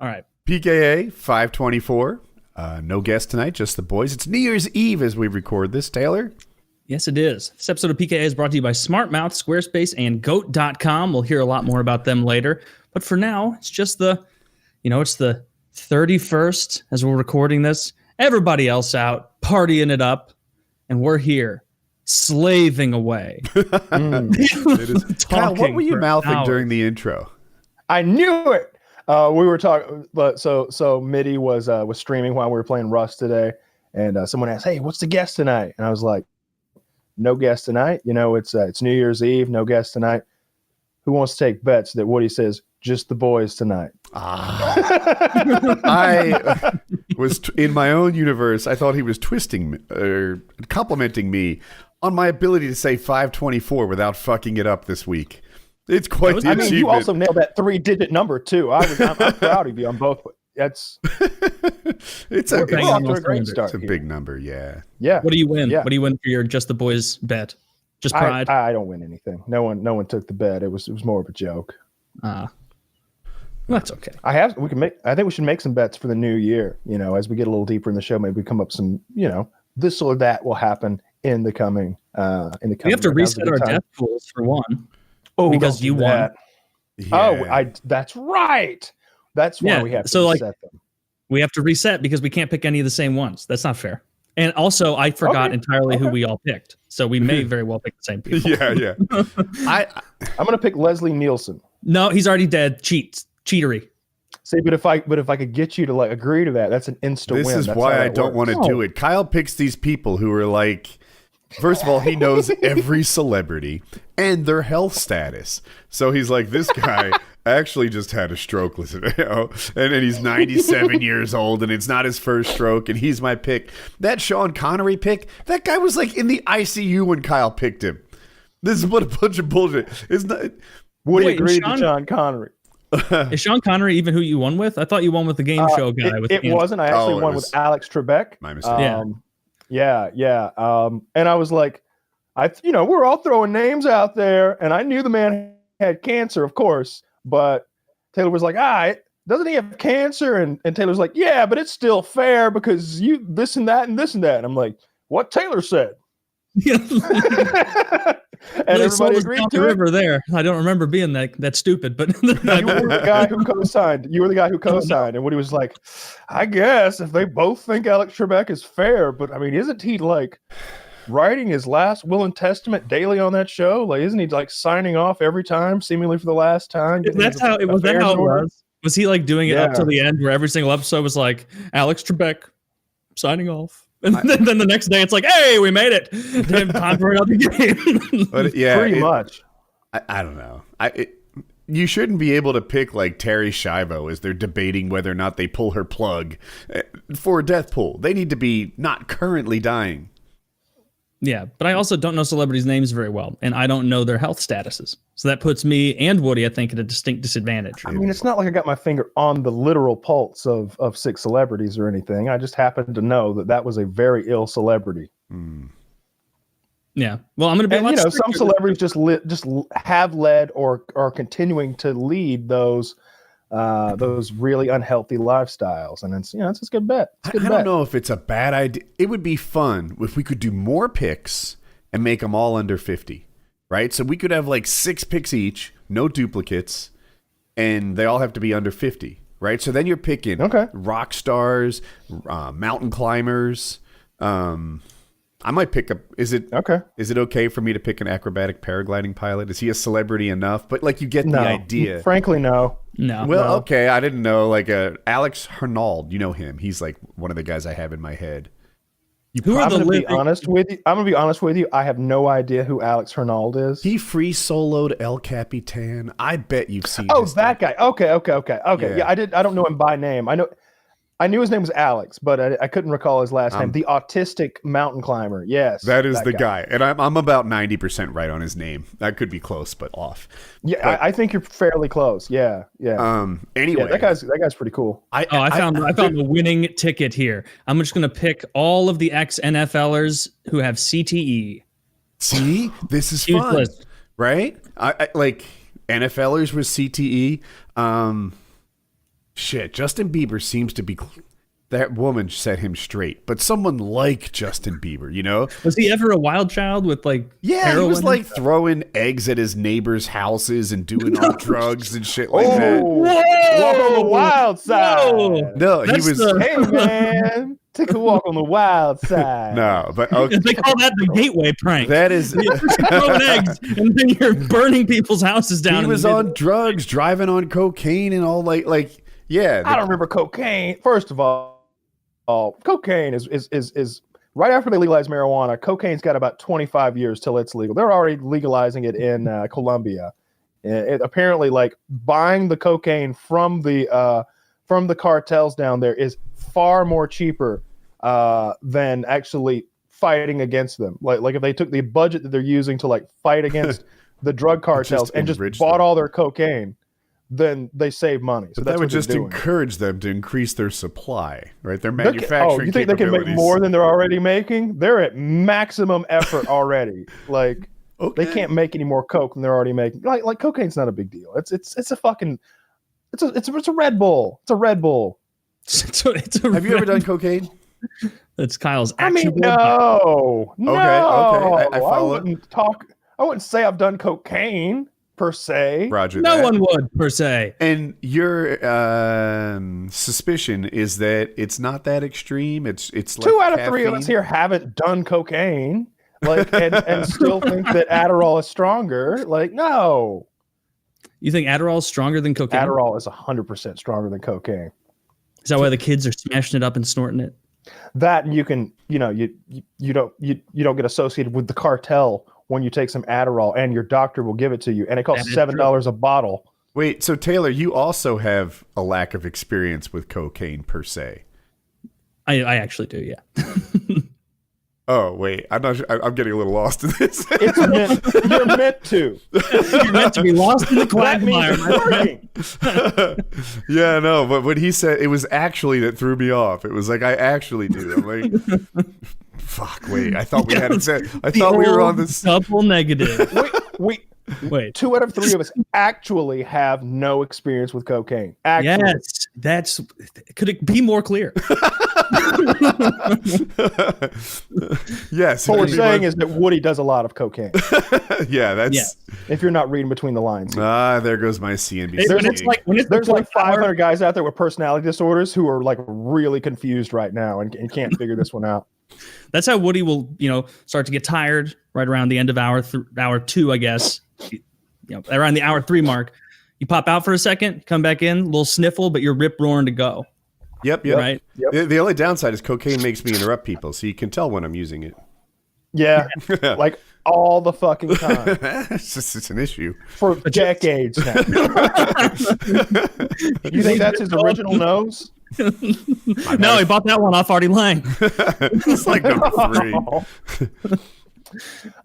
All right. PKA 524. No guest tonight, just the boys. It's New Year's Eve as we record this, Taylor. Yes, it is. This episode of PKA is brought to you by SmartMouth, Squarespace, and Goat.com. We'll hear a lot more about them later. But for now, it's just it's the 31st as we're recording this. Everybody else out, partying it up, and we're here, slaving away. It is. Kyle, what were you mouthing during the intro? I knew it. We were talking, but so Mitty was streaming while we were playing Rust today, and someone asked, "Hey, what's the guest tonight?" And I was like, "No guest tonight. You know, it's New Year's Eve. No guest tonight. Who wants to take bets that Woody says just the boys tonight?" I was in my own universe. I thought he was complimenting me on my ability to say 524 without fucking it up this week. It's quite the achievement. You also nailed that 3-digit number too. I'm proud of you on both. It's a great start. It's a big number, yeah. Yeah. What do you win? Yeah. What do you win for your just the boys bet? Just pride. I don't win anything. No one took the bet. It was more of a joke. That's okay. I think we should make some bets for the new year. You know, as we get a little deeper in the show, maybe we come up some. You know, this or that will happen in the coming. We have to reset our death pools for one. Oh, because you won. Yeah. That's right. That's why we have to reset them. We have to reset because we can't pick any of the same ones. That's not fair. And also, I forgot entirely who we all picked. So we may very well pick the same people. Yeah. I'm going to pick Leslie Nielsen. No, he's already dead. Cheatery. See, but if I could get you to like agree to that, that's an insta win. This is why I don't want to do it. Kyle picks these people who are like, first of all, he knows every celebrity and their health status. So he's like, this guy actually just had a stroke, listen, and then he's 97 years old, and it's not his first stroke, and he's my pick. That Sean Connery pick, that guy was like in the ICU when Kyle picked him. This is what a bunch of bullshit. It's not. Would you agree to Sean Connery? Is Sean Connery even who you won with? I thought you won with the game show guy. It wasn't. I actually won with Alex Trebek. My mistake. Yeah. And I was like, we're all throwing names out there, and I knew the man had cancer, of course, but Taylor was like, doesn't he have cancer? And Taylor's like, yeah, but it's still fair because you this and that and this and that. And I'm like, what Taylor said. And everybody agreed to it. River there. I don't remember being that stupid, but you were the guy who co-signed. And Woody was like, I guess if they both think Alex Trebek is fair, but I mean, isn't he like writing his last will and testament daily on that show? Like, isn't he like signing off every time, seemingly for the last time? That's how it was. That how it was. Was he like doing it up to the end, where every single episode was like Alex Trebek signing off? And then the next day, it's like, hey, we made it. Time for another game. But yeah, pretty much. I don't know. You shouldn't be able to pick like Terry Schiavo as they're debating whether or not they pull her plug for a death pool. They need to be not currently dying. Yeah, but I also don't know celebrities' names very well, and I don't know their health statuses. So that puts me and Woody, I think, at a distinct disadvantage. I mean, it's not like I got my finger on the literal pulse of 6 celebrities or anything. I just happen to know that was a very ill celebrity. Yeah. Well, I'm going to be. Some celebrities just have led or are continuing to lead those really unhealthy lifestyles, and it's a good bet. I don't know if it's a bad idea. It would be fun if we could do more picks and make them all under 50, right? So we could have like 6 picks each, no duplicates, and they all have to be under 50, right? So then you're picking rock stars, mountain climbers. I might pick up. Is it okay for me to pick an acrobatic paragliding pilot? Is he a celebrity enough? But like, you get the idea. Frankly, no. No. Okay. I didn't know. Like Alex Hernald, you know him. He's like one of the guys I have in my head. I'm going to be honest with you. I have no idea who Alex Hernald is. He free soloed El Capitan. I bet you've seen. Oh, that guy. Okay. Yeah, I don't know him by name. I knew his name was Alex, but I couldn't recall his last name. The autistic mountain climber. Yes. That is the guy. And I'm about 90% right on his name. That could be close, but off. Yeah, but, I think you're fairly close. Yeah. Anyway. Yeah, that guy's pretty cool. I found the winning ticket here. I'm just going to pick all of the ex-NFLers who have CTE. See? This is fun. List. Right? I like NFLers with CTE. shit. Justin Bieber seems to be... That woman set him straight. But someone like Justin Bieber, you know? Was he ever a wild child with like Yeah, he was heroin? like throwing eggs at his neighbors' houses and doing all drugs and shit like that. Walk on the wild side. Whoa. No, he That's was... Hey, man. Take a walk on the wild side. No, but okay. They call that the gateway prank. That is... You're throwing eggs, and then you're burning people's houses down. He was on drugs, driving on cocaine and all like yeah. I don't remember cocaine. First of all, cocaine is right after they legalized marijuana. Cocaine's got about 25 years till it's legal. They're already legalizing it in Colombia. Apparently, like buying the cocaine from the cartels down there is far more cheaper than actually fighting against them. Like if they took the budget that they're using to like fight against the drug cartels and just bought all their cocaine, then they save money. So but that would just encourage them to increase their supply, right? Their manufacturing you think they can make more than they're already making? They're at maximum effort already. Like okay. They can't make any more coke than they're already making. Like cocaine's not a big deal. It's a fucking it's a Red Bull. It's a Red Bull. Have you ever done cocaine? That's Kyle's. I mean, no. Okay. I follow. I wouldn't say I've done cocaine per se. Roger. No one would per se. And your suspicion is that it's not that extreme. It's like 2 out of 3 of us here haven't done cocaine, like, and still think that Adderall is stronger. Like, no. You think Adderall is stronger than cocaine? Adderall is 100% stronger than cocaine. Is that why the kids are smashing it up and snorting it? That and you can, you don't get associated with the cartel when you take some Adderall, and your doctor will give it to you, and it costs $7 a bottle. Wait, so Taylor, you also have a lack of experience with cocaine per se. I actually do, yeah. Oh wait, I'm not sure. I'm getting a little lost in this. You're meant to. You're meant to be lost in the quagmire. Yeah, no, but when he said it was actually that threw me off. It was like I actually do. I'm like, fuck. Wait, I thought we had said. I thought we were on this double negative. Wait. 2 out of 3 of us actually have no experience with cocaine. Actually. Yes, could it be more clear? Yes. What we're saying is that Woody does a lot of cocaine. Yeah, that's. If you're not reading between the lines. There goes my CNBC. There's like 500 guys out there with personality disorders who are like really confused right now and can't figure this one out. That's how Woody will, start to get tired right around the end of hour 2, I guess. Around the hour 3 mark. You pop out for a second, come back in, a little sniffle, but you're rip roaring to go. Yep. Right. Yep. The only downside is cocaine makes me interrupt people, so you can tell when I'm using it. Yeah, like all the fucking time. It's an issue for decades now. You think that's his original nose? No, he bought that one off Artie Lang. It's like number 3.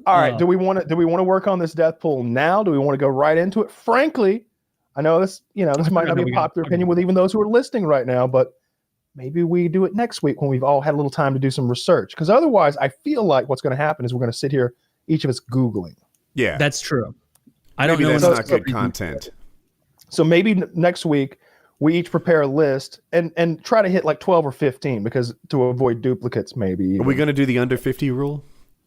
All right. Do we want to work on this death pool now? Do we want to go right into it? Frankly, I know this might not be a popular opinion with even those who are listening right now, but maybe we do it next week when we've all had a little time to do some research. Because otherwise, I feel like what's going to happen is we're going to sit here, each of us Googling. Yeah, that's true. I don't know. That's not good content. So maybe next week we each prepare a list and try to hit like 12 or 15 because to avoid duplicates. Maybe even. Are we going to do the under 50 rule?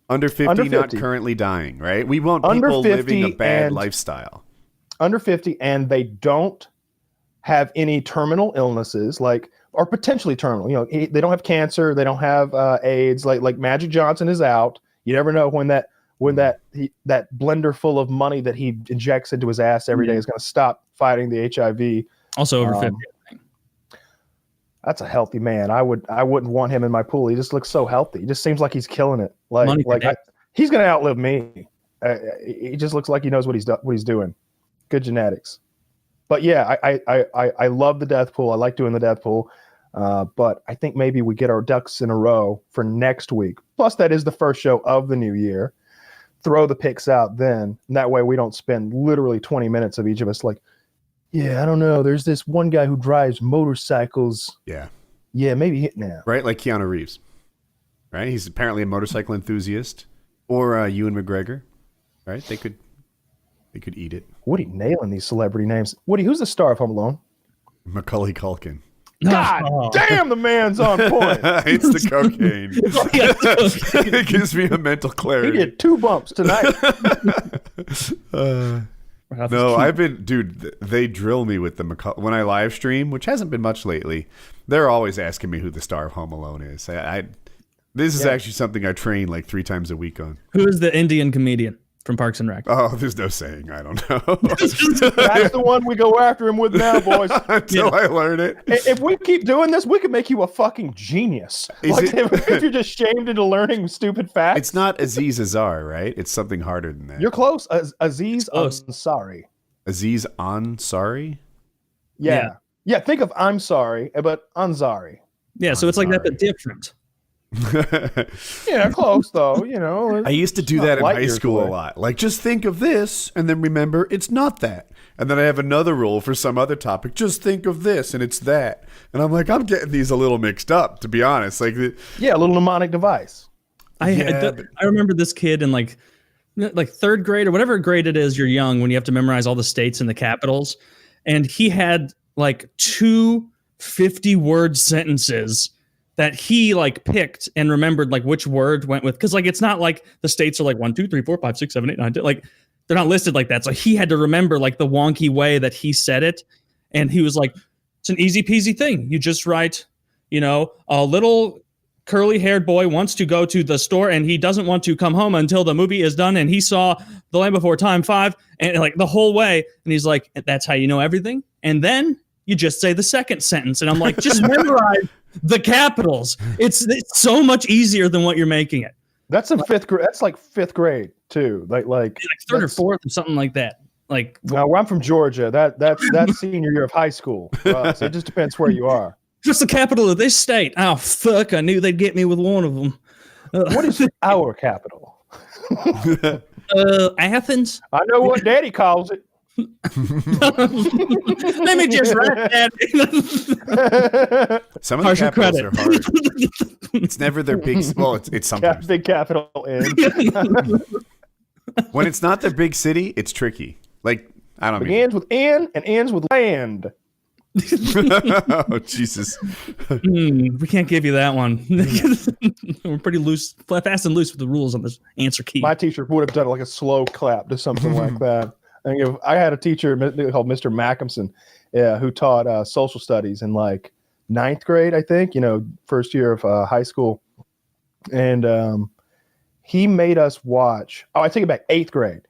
Under 50, not currently dying, right? We want people living a bad lifestyle. Under 50, and they don't have any terminal illnesses, or potentially terminal. They don't have cancer, they don't have AIDS. Like Magic Johnson is out. You never know when that blender full of money that he injects into his ass every day is going to stop fighting the HIV. Also over 50. That's a healthy man. I wouldn't want him in my pool. He just looks so healthy. He just seems like he's killing it. He's gonna outlive me. He just looks like he knows what he's doing. Good genetics. But yeah, I love the death pool. I like doing the death pool. But I think maybe we get our ducks in a row for next week. Plus, that is the first show of the new year. Throw the picks out then. And that way we don't spend literally 20 minutes of each of us like, yeah, I don't know. There's this one guy who drives motorcycles. Yeah. Yeah, maybe hit now. Right, like Keanu Reeves. Right? He's apparently a motorcycle enthusiast. Or Ewan McGregor. Right? They could eat it. Woody nailing these celebrity names. Woody, who's the star of Home Alone? Macaulay Culkin. God damn, the man's on point. It's the cocaine. It gives me a mental He clarity. did 2 bumps tonight. No, I've been, dude. They drill me with the when I live stream, which hasn't been much lately. They're always asking me who the star of Home Alone is. This is actually something I train like 3 times a week on. Who is the Indian comedian from Parks and Rec? Oh, there's no saying. I don't know. That's the one we go after him with now, boys. Until I learn it. If we keep doing this, we could make you a fucking genius. If you're just shamed into learning stupid facts. It's not Aziz Azar, right? It's something harder than that. You're close. Aziz Ansari. Aziz Ansari? Yeah, think of I'm sorry, but Ansari. Yeah, so it's like that, but different. Yeah, close though. You know, I used to do that in high school a lot. Like, just think of this, and then remember it's not that. And then I have another rule for some other topic. Just think of this, and it's that. And I'm like, I'm getting these a little mixed up, to be honest. Like, a little mnemonic device. I remember this kid in like 3rd grade or whatever grade it is. You're young when you have to memorize all the states and the capitals, and he had like 2 50-word sentences that he like picked and remembered like which word went with, because like it's not like the states are like 1, 2, 3, 4, 5, 6, 7, 8, 9, 10. Like they're not listed like that. So he had to remember like the wonky way that he said it, and he was like, "It's an easy peasy thing. You just write, a little curly-haired boy wants to go to the store and he doesn't want to come home until the movie is done, and he saw The Land Before Time 5, and like the whole way." And he's like, "That's how you know everything." And then you just say the second sentence, and I'm like, just memorize the capitals. It's so much easier than what you're making it. That's in 5th grade. That's like 5th grade too. Like 3rd or 4th or something like that. Like, now I'm from Georgia. That's senior year of high school for us. It just depends where you are. What's the capital of this state? Oh fuck! I knew they'd get me with one of them. What is our capital? Athens. I know what Daddy calls it. Let me just write that. Some of the capitals are hard. It's never their big. Well, it's sometimes big capital N. When it's not their big city, it's tricky. Like, I don't. Begins with N and ends with land. Oh Jesus! We can't give you that one. We're pretty loose, fast and loose with the rules on this answer key. My teacher would have done like a slow clap to something like that. I had a teacher called Mr. Mackinson, who taught social studies in like 9th grade, I think, first year of high school. And he made us watch, I take it back, 8th grade,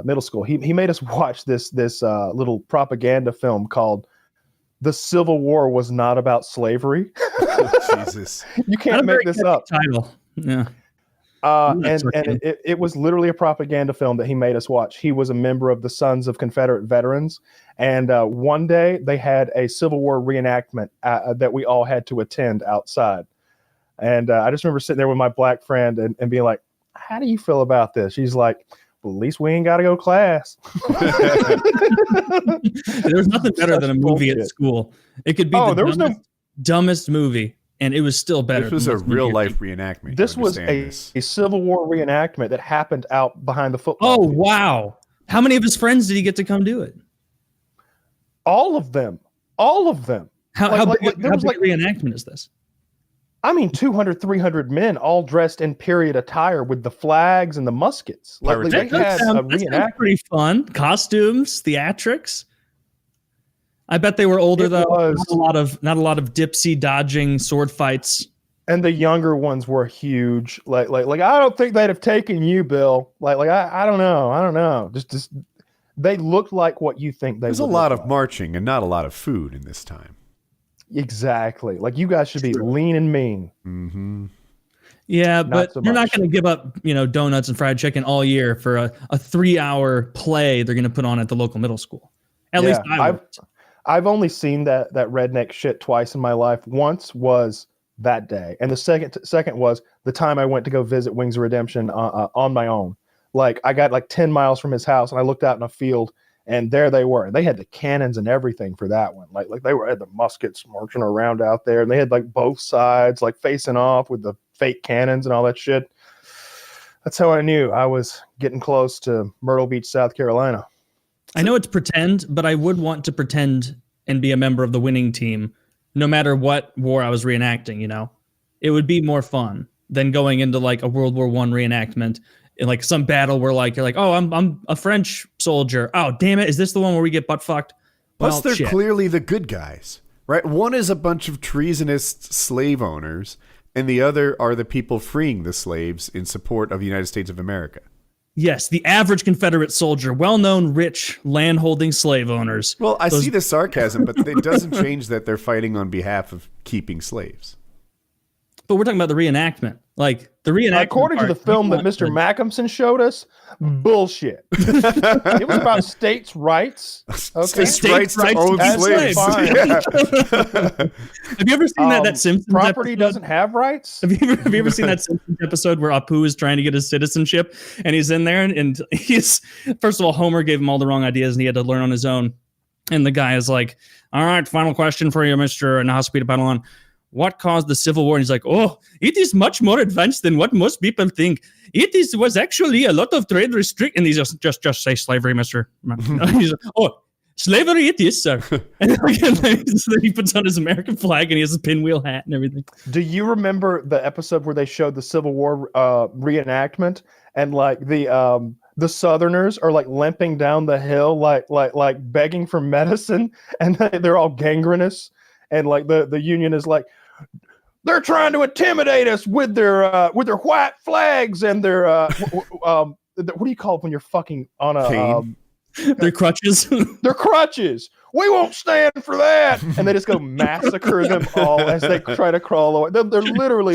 middle school. He made us watch this little propaganda film called "The Civil War Was Not About Slavery." Jesus. You can't make this up. Title. Yeah. And it was literally a propaganda film that he made us watch. He was a member of the Sons of Confederate Veterans. And one day they had a Civil War reenactment that we all had to attend outside. And I just remember sitting there with my black friend and being like, "How do you feel about this?" She's like, "Well, at least we ain't got to go to class." There's nothing better than a movie at school. It could be the dumbest movie, and it was still better. This was a real life reenactment. This was a Civil War reenactment that happened out behind the football field. Wow. How many of his friends did he get to come do it? All of them. How big reenactment is this? 200, 300 men all dressed in period attire with the flags and the muskets. They had a reenactment. Pretty fun. Costumes, theatrics. I bet they were older though. Not a lot of dipsy dodging sword fights. And the younger ones were huge. Like I don't think they'd have taken you, Bill. I don't know. Just they looked like what you think they. There's a lot of marching and not a lot of food in this time. Exactly. Like, you guys should be lean and mean. Mm-hmm. Yeah, but you're not going to give up, donuts and fried chicken all year for a 3-hour play they're going to put on at the local middle school. At least I've only seen that redneck shit twice in my life. Once was that day, and the second was the time I went to go visit Wings of Redemption on my own. Like, I got like 10 miles from his house, and I looked out in a field. And there they were. They had the cannons and everything for that one. Like they had the muskets marching around out there, and they had like both sides like facing off with the fake cannons and all that shit. That's how I knew I was getting close to Myrtle Beach, South Carolina. I know it's pretend, but I would want to pretend and be a member of the winning team, no matter what war I was reenacting. You know, it would be more fun than going into like a World War I reenactment in like some battle where like you're like, oh, I'm a French soldier. Oh, damn it, is this the one where we get butt fucked? Plus, they're clearly the good guys, right? One is a bunch of treasonous slave owners, and the other are the people freeing the slaves in support of the United States of America. Yes, the average Confederate soldier, well-known, rich, land-holding slave owners. Well, I see the sarcasm, but it doesn't change that they're fighting on behalf of keeping slaves. But we're talking about the reenactment. Like, the reenactment according to the film that Mr. Mackinson showed us, bullshit. It was about states' rights. Okay? States' rights to own slaves. Yeah. Have you ever seen that Simpsons property episode? doesn't have rights? Have you ever seen that Simpsons episode where Apu is trying to get his citizenship, and he's in there, and he's, first of all, Homer gave him all the wrong ideas, and he had to learn on his own. And the guy is like, all right, final question for you, Mr. Nahaspita Padawan. What caused the Civil War? And he's like, oh, it is much more advanced than what most people think. Was actually a lot of trade restrict. And he's just say slavery, Mr. He's like, oh, slavery it is, sir. And then he puts on his American flag and he has a pinwheel hat and everything. Do you remember the episode where they showed the Civil War reenactment and like the Southerners are like limping down the hill, like begging for medicine, and they're all gangrenous, and like the Union is like, they're trying to intimidate us with their white flags and their what do you call it when you're fucking on a their crutches? Their crutches. We won't stand for that. And they just go massacre them all as they try to crawl away. They're literally